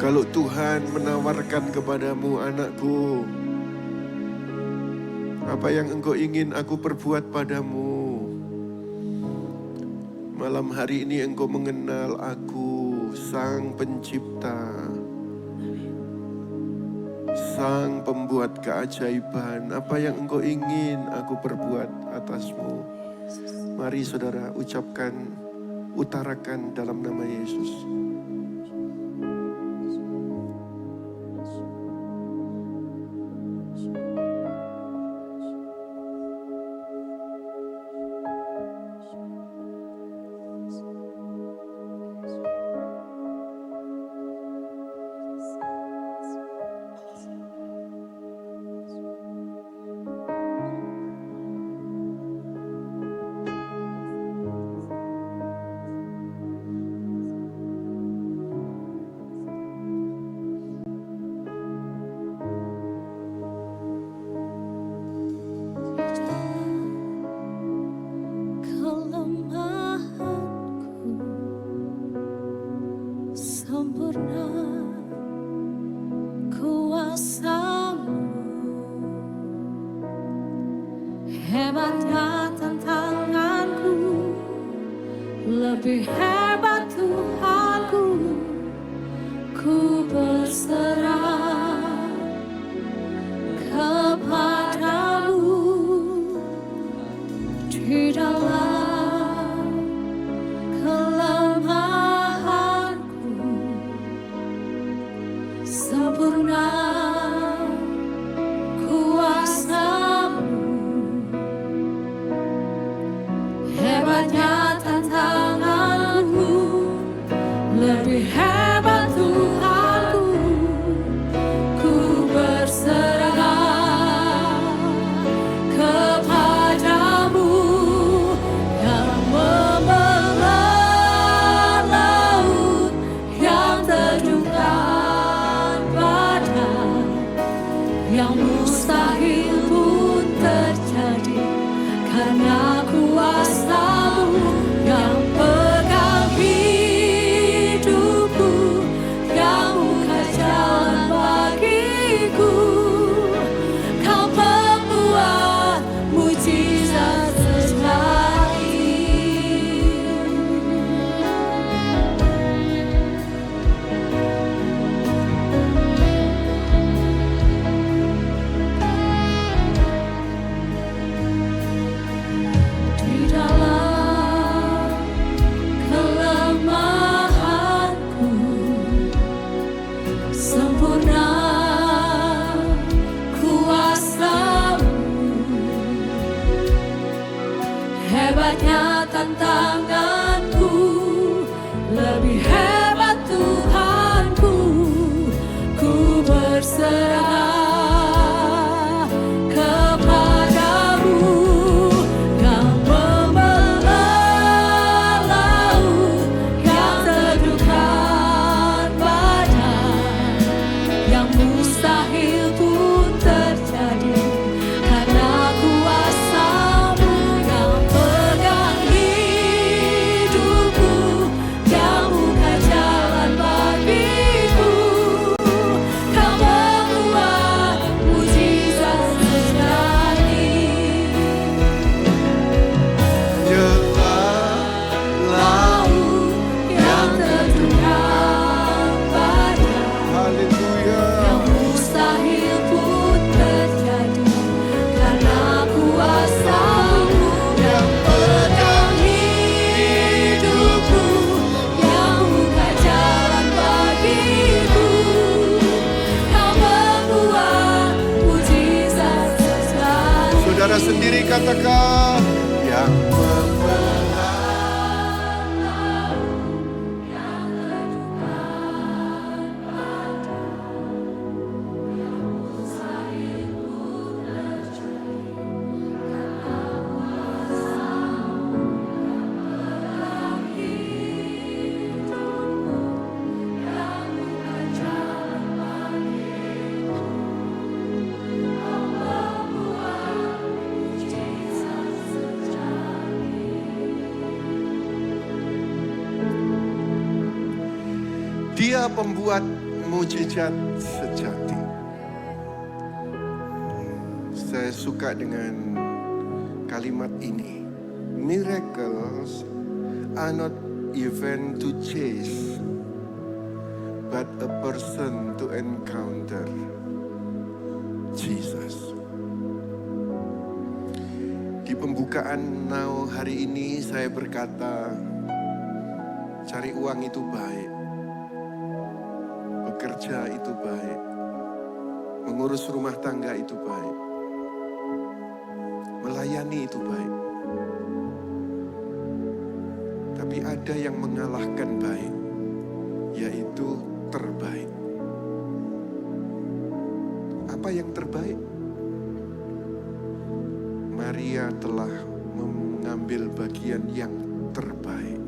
Speaker 1: Kalau Tuhan menawarkan kepadamu, anakku, Apa yang Engkau ingin aku perbuat padamu. Malam hari ini Engkau mengenal aku, Sang Pencipta, Sang Pembuat keajaiban. Apa yang Engkau ingin aku perbuat atasmu. Mari saudara ucapkan, utarakan dalam nama Yesus.
Speaker 2: Sempurna kuasa-Mu, hebatnya tantanganku, lebih hebat Tuhanku. Ku berserah kepadamu di dalam kelemahanku. Sempurna kuasa-Mu, hebatnya tantanganku, lebih hebat Tuhanku. Ku berserah kepadamu yang membelah laut, yang terjungkal badai, yang mustahil pun terjadi karena kuasa-Mu yang pegang hidupku, yang buka jalan bagiku. Kau pembuat mujizat terjadi. Di dalam kelemahanku, sempurna kuasa-Mu, hebatnya tantanganku, lebih hebat Tuhanku. Ku berserah kepadamu yang membelah laut, yang terjungkal badai, yang mustahil pun terjadi karena kuasa-Mu yang pegang hidupku, yang buka jalan bagiku. Kau membuat mujizat terjadi. Laut yang terjungkal badai,
Speaker 1: Haleluya.
Speaker 2: yang mustahil pun terjadi karena kuasa-Mu yang pegang hidupku, yang buka jalan bagiku. Kau membuat mujizat terjadi.
Speaker 1: Saudara sendiri katakan, yang membelah. Dia pembuat mujizat sejati. Saya Saya suka dengan kalimat ini. Miracles are not event to chase, but a person to encounter Jesus. Di pembukaan Now hari ini saya berkata, cari uang itu baik, bekerja itu baik, mengurus rumah tangga itu baik, melayani itu baik. Tapi ada yang mengalahkan baik, yaitu terbaik. Apa yang terbaik? Maria telah mengambil bagian yang terbaik.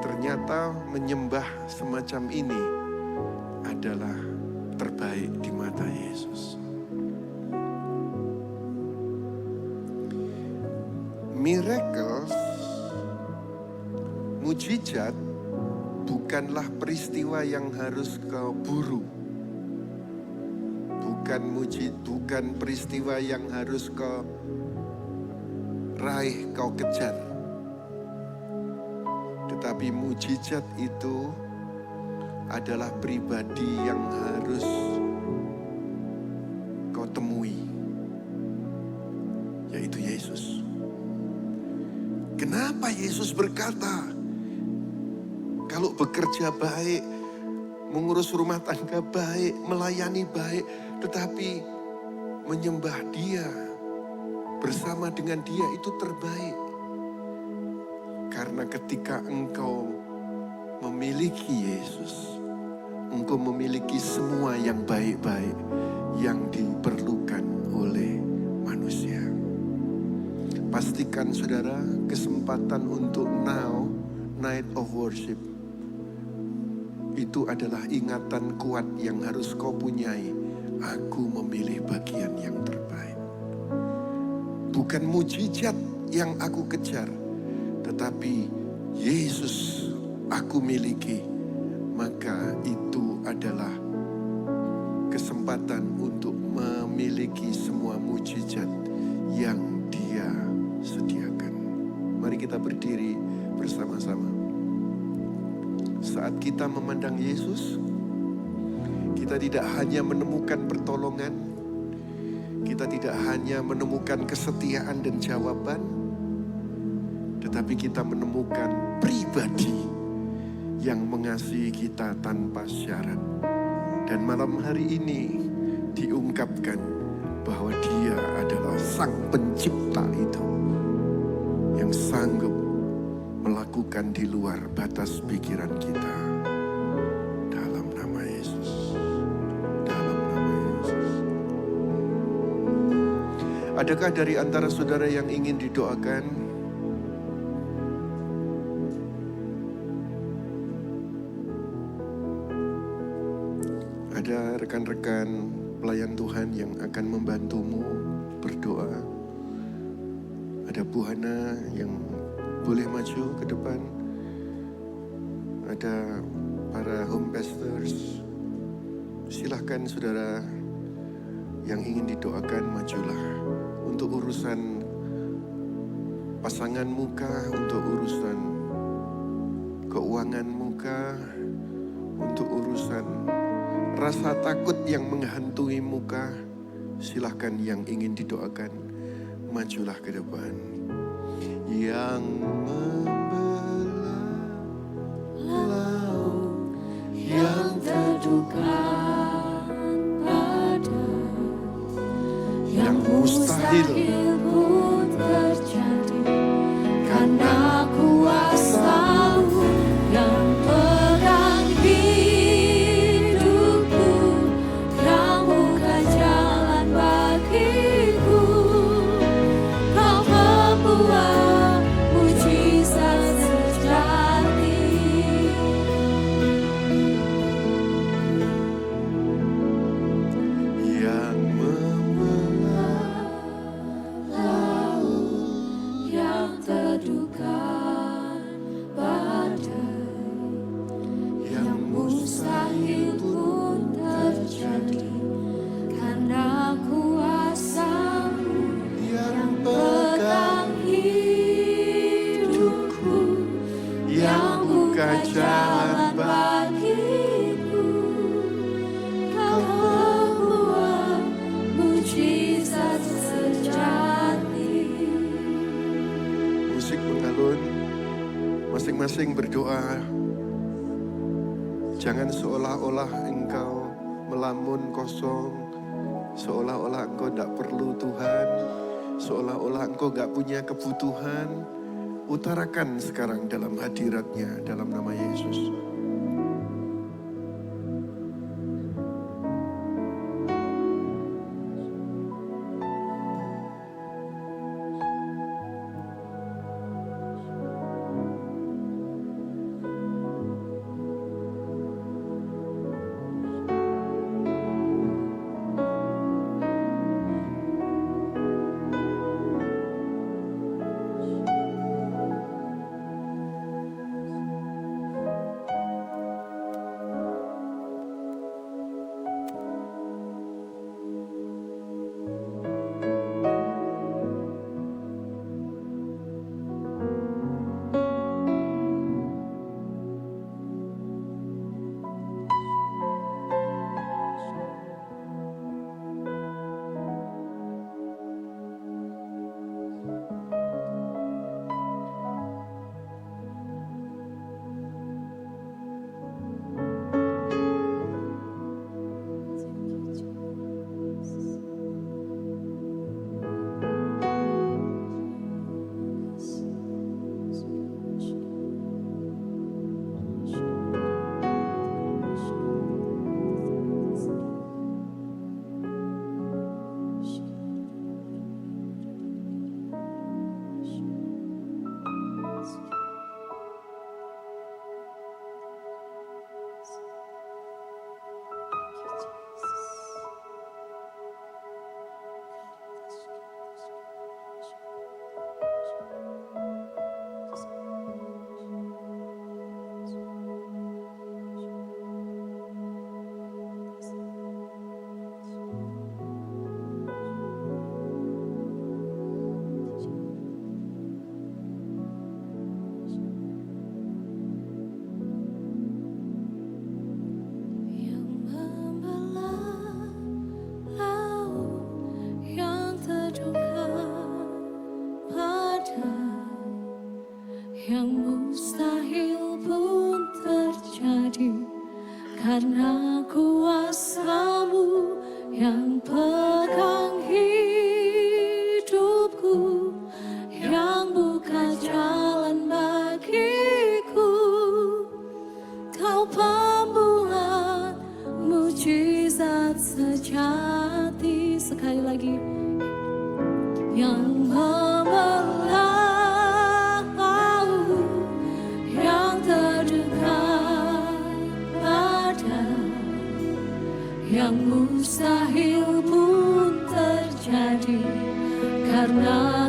Speaker 1: Ternyata menyembah semacam ini adalah terbaik di mata Yesus. Miracles, mujizat, bukanlah peristiwa yang harus kau buru. Bukan peristiwa yang harus kau raih, kau kejar. Tetapi mujizat itu adalah pribadi yang harus kau temui, yaitu Yesus. Kenapa Yesus berkata, kalau bekerja baik, mengurus rumah tangga baik, melayani baik, tetapi menyembah Dia, bersama dengan Dia itu terbaik. Karena ketika engkau memiliki Yesus, engkau memiliki semua yang baik-baik yang diperlukan oleh manusia. Pastikan saudara, kesempatan untuk Now Night of Worship itu adalah ingatan kuat yang harus kau punyai. Aku memilih bagian yang terbaik. Bukan mujizat yang aku kejar, tetapi Yesus aku miliki. Maka itu adalah kesempatan untuk memiliki semua mujizat yang Dia sediakan. Mari kita berdiri bersama-sama. Saat kita memandang Yesus, kita tidak hanya menemukan pertolongan, kita tidak hanya menemukan kesetiaan dan jawaban, tetapi kita menemukan pribadi yang mengasihi kita tanpa syarat. Dan malam hari ini diungkapkan bahwa Dia adalah Sang Pencipta itu yang sanggup melakukan di luar batas pikiran kita. Dalam nama Yesus. Dalam nama Yesus. Adakah dari antara saudara yang ingin didoakan? Ada rekan-rekan pelayan Tuhan yang akan membantumu berdoa. Ada Bu Hana yang boleh maju ke depan. Ada para home pastors. Silahkan saudara yang ingin didoakan, majulah. Untuk urusan pasangan muka, untuk urusan keuangan muka, untuk urusan rasa takut yang menghantui muka, silahkan yang ingin didoakan, majulah ke depan. Yang membelah laut yang
Speaker 2: terduga pada
Speaker 1: yang mustahil
Speaker 2: pun terjadi karena kuasa-Mu yang pegang hidupku, yang buka jalan bagiku. Kau membuat mujizat sejati.
Speaker 1: yang membelah yang buka jalan
Speaker 2: bagiku. Kau pembuat mujizat sejati.
Speaker 1: Musik mengalun, masing-masing berdoa. Jangan seolah-olah engkau melamun kosong, seolah-olah engkau tidak perlu Tuhan, seolah-olah engkau gak punya kebutuhan. Utarakan sekarang dalam hadiratnya, dalam nama Yesus.
Speaker 2: Yang mustahil pun terjadi karena kuasa-Mu yang pegang hidupku, yang buka jalan bagiku. Kau pembuat mujizat sejati. Sekali lagi, yang yang mustahil pun terjadi karena